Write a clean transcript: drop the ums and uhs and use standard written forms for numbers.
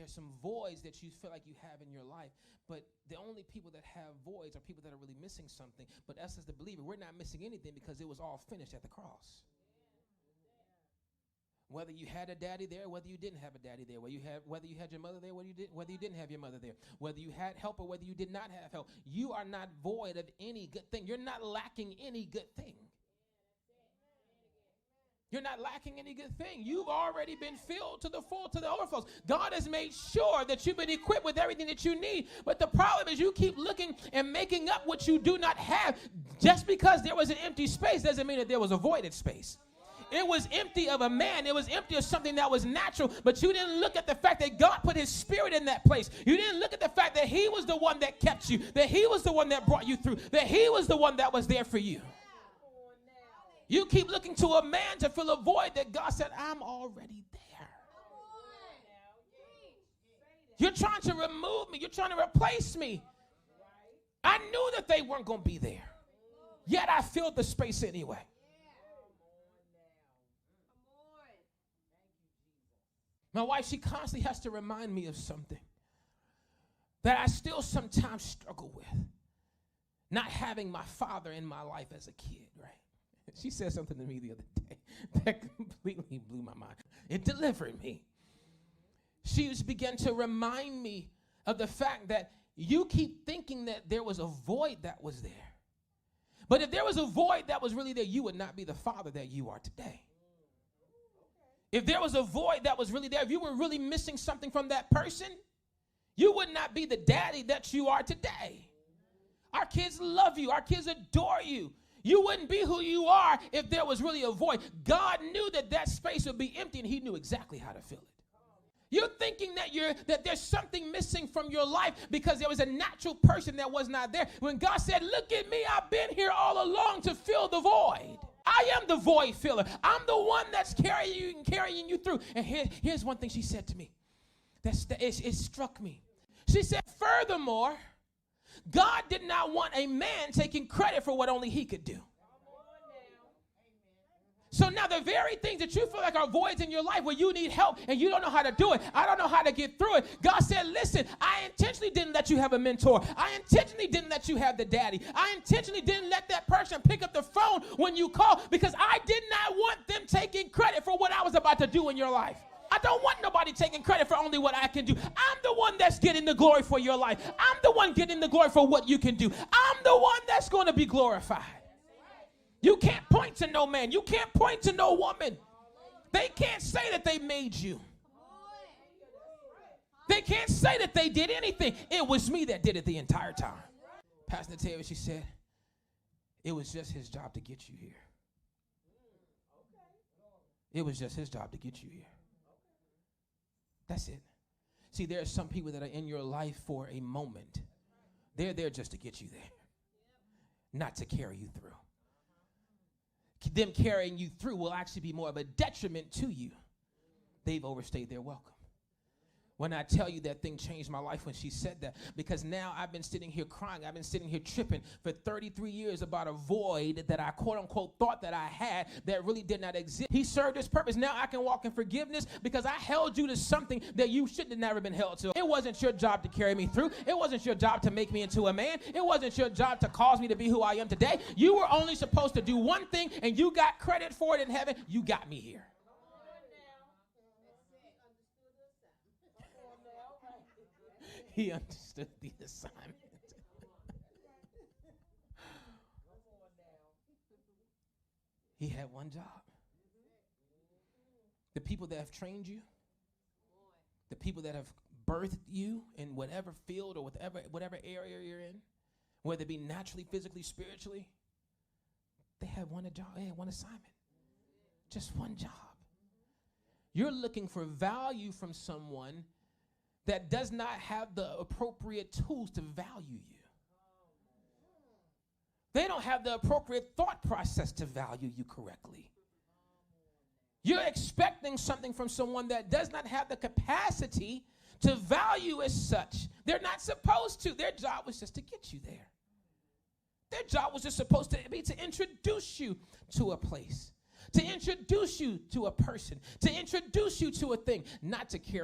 there's some voids that you feel like you have in your life, but the only people that have voids are people that are really missing something. But us as the believer, we're not missing anything because it was all finished at the cross. Whether you had a daddy there, whether you didn't have a daddy there, whether you had your mother there, whether you didn't have your mother there, whether you had help or whether you did not have help, you are not void of any good thing. You're not lacking any good thing. You're not lacking any good thing. You've already been filled to the full, to the overflows. God has made sure that you've been equipped with everything that you need. But the problem is you keep looking and making up what you do not have. Just because there was an empty space doesn't mean that there was a voided space. It was empty of a man. It was empty of something that was natural. But you didn't look at the fact that God put his spirit in that place. You didn't look at the fact that he was the one that kept you, that he was the one that brought you through, that he was the one that was there for you. You keep looking to a man to fill a void that God said, I'm already there. You're trying to remove me. You're trying to replace me. I knew that they weren't going to be there. Yet I filled the space anyway. My wife, she constantly has to remind me of something that I still sometimes struggle with. Not having my father in my life as a kid, right? She said something to me the other day that completely blew my mind. It delivered me. She began to remind me of the fact that you keep thinking that there was a void that was there. But if there was a void that was really there, you would not be the father that you are today. If there was a void that was really there, if you were really missing something from that person, you would not be the daddy that you are today. Our kids love you. Our kids adore you. You wouldn't be who you are if there was really a void. God knew that that space would be empty, and he knew exactly how to fill it. You're thinking that there's something missing from your life because there was a natural person that was not there. When God said, look at me, I've been here all along to fill the void. I am the void filler. I'm the one that's carrying you through. And here's one thing she said to me. It struck me. She said, furthermore, God did not want a man taking credit for what only he could do. So now the very things that you feel like are voids in your life where you need help and you don't know how to do it, I don't know how to get through it. God said, listen, I intentionally didn't let you have a mentor. I intentionally didn't let you have the daddy. I intentionally didn't let that person pick up the phone when you call because I did not want them taking credit for what I was about to do in your life. I don't want nobody taking credit for only what I can do. I'm the one that's getting the glory for your life. I'm the one getting the glory for what you can do. I'm the one that's going to be glorified. You can't point to no man. You can't point to no woman. They can't say that they made you. They can't say that they did anything. It was me that did it the entire time. Pastor Taylor, she said, it was just his job to get you here. It was just his job to get you here. That's it. See, there are some people that are in your life for a moment. They're there just to get you there, not to carry you through. Them carrying you through will actually be more of a detriment to you. They've overstayed their welcome. When I tell you that thing changed my life when she said that, because now I've been sitting here crying. I've been sitting here tripping for 33 years about a void that I quote unquote thought that I had that really did not exist. He served his purpose. Now I can walk in forgiveness because I held you to something that you should have never been held to. It wasn't your job to carry me through. It wasn't your job to make me into a man. It wasn't your job to cause me to be who I am today. You were only supposed to do one thing and you got credit for it in heaven. You got me here. He understood the assignment. He had one job. The people that have trained you, the people that have birthed you in whatever field or whatever area you're in, whether it be naturally, physically, spiritually, they had one job. They had one assignment. Just one job. You're looking for value from someone that does not have the appropriate tools to value you. They don't have the appropriate thought process to value you correctly. You're expecting something from someone that does not have the capacity to value as such. They're not supposed to. Their job was just to get you there. Their job was just supposed to be to introduce you to a place, to introduce you to a person, to introduce you to a thing, not to carry